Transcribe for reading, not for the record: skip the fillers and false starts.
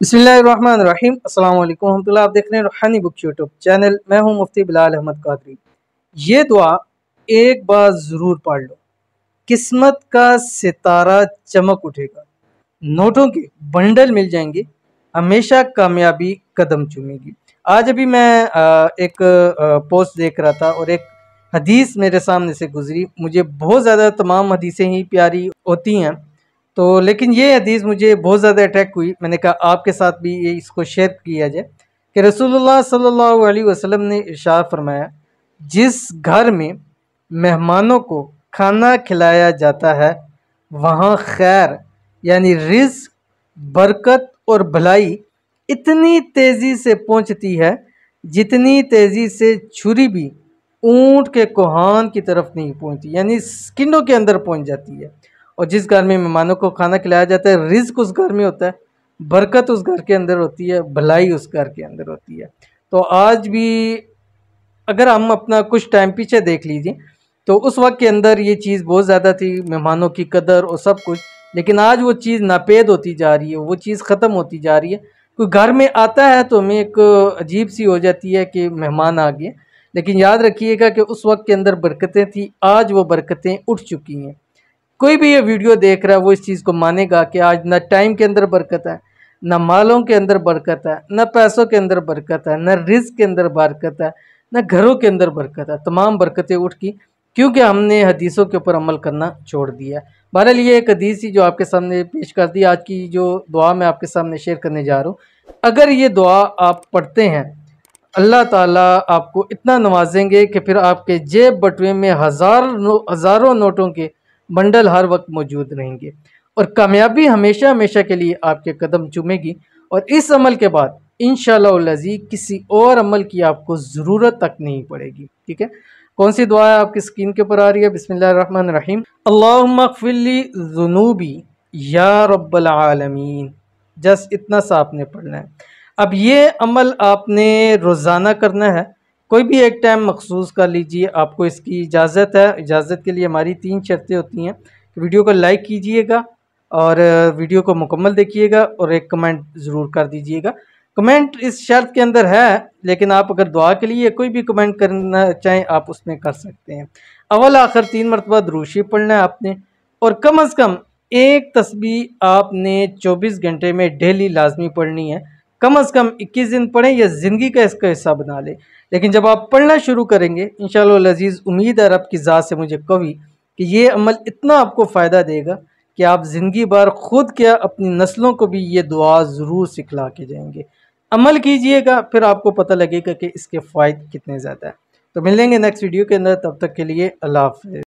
बिस्मिल्लाहिर्रहमानिर्रहीम अस्सलाम वालेकुम रहमतुल्लाह। आप देख रहे हैं रूहानी बुक यूट्यूब चैनल। मैं हूं मुफ्ती बिलाल अहमद कादरी। ये दुआ एक बार ज़रूर पढ़ लो, किस्मत का सितारा चमक उठेगा, नोटों के बंडल मिल जाएंगे, हमेशा कामयाबी कदम चूमेगी। आज अभी मैं एक पोस्ट देख रहा था और एक हदीस मेरे सामने से गुजरी। मुझे बहुत ज़्यादा तमाम हदीसें ही प्यारी होती हैं, तो लेकिन ये हदीस मुझे बहुत ज़्यादा अटैक हुई। मैंने कहा आपके साथ भी ये इसको शेयर किया जाए कि रसूलुल्लाह सल्लल्लाहु अलैहि वसल्लम ने इरशाद फरमाया, जिस घर में मेहमानों को खाना खिलाया जाता है वहाँ खैर यानी रिज़्क, बरकत और भलाई इतनी तेज़ी से पहुँचती है जितनी तेज़ी से छुरी भी ऊँट के कोहान की तरफ नहीं पहुँचती, यानी स्किनों के अंदर पहुँच जाती है। और जिस घर में मेहमानों को खाना खिलाया जाता है, रिज़्क उस घर में होता है, बरकत उस घर के अंदर होती है, भलाई उस घर के अंदर होती है। तो आज भी अगर हम अपना कुछ टाइम पीछे देख लीजिए तो उस वक्त के अंदर ये चीज़ बहुत ज़्यादा थी, मेहमानों की कदर और सब कुछ। लेकिन आज वो चीज़ नापेद होती जा रही है, वो चीज़ ख़त्म होती जा रही है। कोई घर में आता है तो हमें एक अजीब सी हो जाती है कि मेहमान आ गए, लेकिन याद रखिएगा कि उस वक्त के अंदर बरकतें थी, आज वो बरकतें उठ चुकी हैं। कोई भी ये वीडियो देख रहा है वो इस चीज़ को मानेगा कि आज ना टाइम के अंदर बरकत है, ना मालों के अंदर बरकत है, ना पैसों के अंदर बरकत है, ना रिज़्क के अंदर बरकत है, ना घरों के अंदर बरकत है। तमाम बरकतें उठ की क्योंकि हमने हदीसों के ऊपर अमल करना छोड़ दिया। बहरहाल ये एक हदीस ही जो आपके सामने पेश कर दी। आज की जो दुआ मैं आपके सामने शेयर करने जा रहा हूँ, अगर ये दुआ आप पढ़ते हैं अल्लाह ताला आपको इतना नवाजेंगे कि फिर आपके जेब बटुए में हज़ारों नोटों के बंडल हर वक्त मौजूद रहेंगे और कामयाबी हमेशा हमेशा के लिए आपके कदम चूमेगी। और इस अमल के बाद इंशाअल्लाह अज़ीज़ किसी और अमल की आपको ज़रूरत तक नहीं पड़ेगी। ठीक है, कौन सी दुआ है आपकी स्क्रीन के ऊपर आ रही है। बिस्मिल्लाहिर्रहमानिर्रहीम। अल्लाहुम्मा अग़फ़िरली ज़ुनूबी या रब्बल आलमीन। जस्ट इतना सा आपने पढ़ना है। अब ये अमल आपने रोज़ाना करना है, कोई भी एक टाइम मखसूस कर लीजिए, आपको इसकी इजाज़त है। इजाज़त के लिए हमारी 3 शर्तें होती हैं। वीडियो को लाइक कीजिएगा और वीडियो को मुकम्मल देखिएगा और एक कमेंट ज़रूर कर दीजिएगा। कमेंट इस शर्त के अंदर है, लेकिन आप अगर दुआ के लिए कोई भी कमेंट करना चाहें आप उसमें कर सकते हैं। अव्वल आखिर 3 मरतबा दुरूद शरीफ पढ़ना है आपने और कम अज़ कम एक तस्बीह आपने 24 घंटे में डेली लाजमी पढ़नी है। कम अज़ कम 21 दिन पढ़ें या ज़िंदगी का इसका हिस्सा बना लें। लेकिन जब आप पढ़ना शुरू करेंगे इंशाअल्लाह अज़ीज़, उम्मीद है रब की ज़ात से मुझे कभी कि ये अमल इतना आपको फ़ायदा देगा कि आप ज़िंदगी भर खुद क्या अपनी नस्लों को भी ये दुआ ज़रूर सिखला के जाएंगे। अमल कीजिएगा, फिर आपको पता लगेगा कि इसके फ़ायदे कितने ज़्यादा हैं। तो मिलेंगे नेक्स्ट वीडियो के अंदर, तब तक के लिए अल्लाह हाफ़िज़।